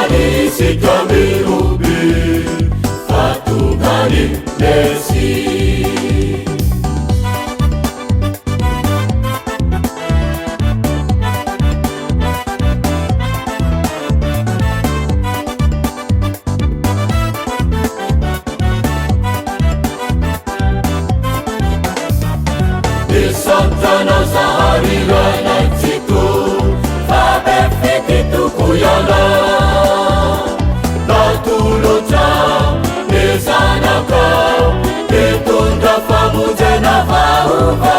Umifarisi kami ubi Fatugani Messi Santana Zahariga Naititu Fabe Fititu Kuyana Natuluta Nizanaka Itunda Famuje na Vahuva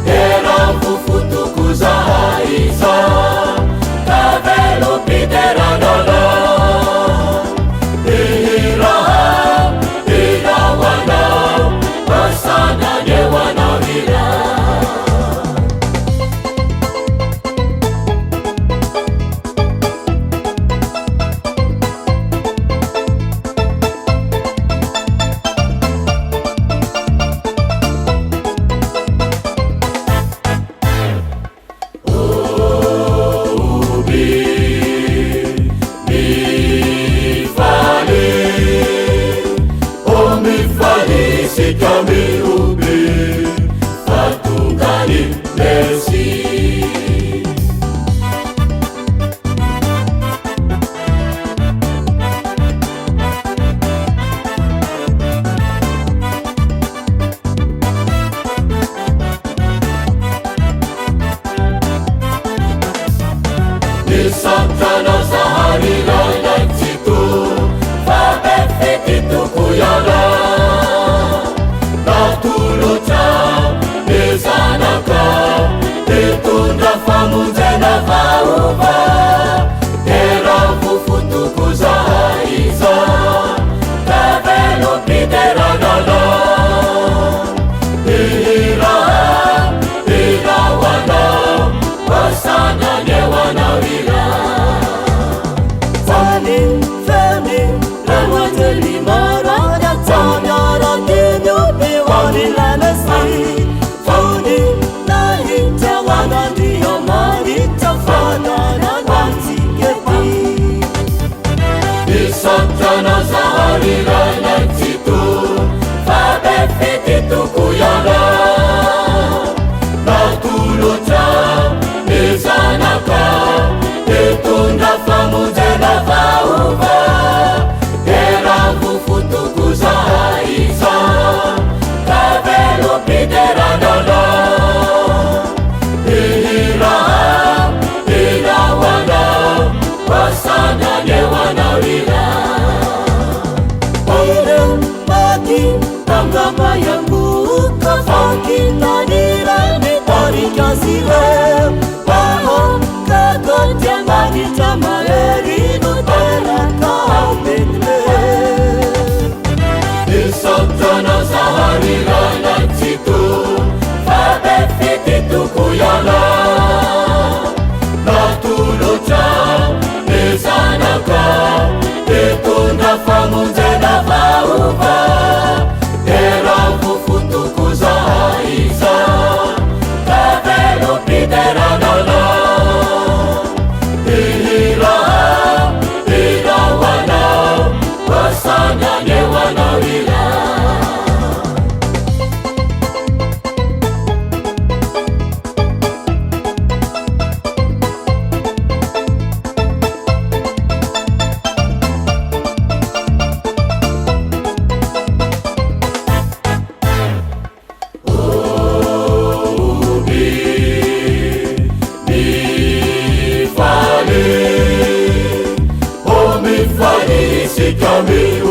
Era Fufutu Kuzaiza Kavelo Piteranala Ihiraha Irawana Basana Yewana Umifarisi kami ubi Fatugani Messi Di Santana Zahariga Naititu Fabe Fititu Kuyana Natuluta Nizanaka Itunda Famuje na Vahuva Era Fufutu Kuzaiza Kavelo Piteranala Ihiraha Irawana Basana Yewana Vila Zalim Femin Rahmatli Marana Tamyara Dinu Biwani Lanasi Faudim Nahi Tawana Diyamari Tafana Nanti Geti Di Santana Zahariga Naititu Fabe Fititu Kuyana Natuluta Nizanaka Itunda Famuje na Vahuva Era Fufutu Kuzaiza Kavelo Piteranala Ihiraha Irawana Basana Yewana Vila Iram Mati Tanggapa yang buka Fakita nirani Tari kasiham Paham Kagot yang mani Jamaerinu Teraka Binle Di Santana Zahariga Naititu Fabe Fititu Kuyana Natuluta Nizanaka Itunda Famuje na Vahuva Era Fufutu Kuzaiza Kavelo Piteranala Ihiraha Irawana Basana Yewana Vila Umifarisi kami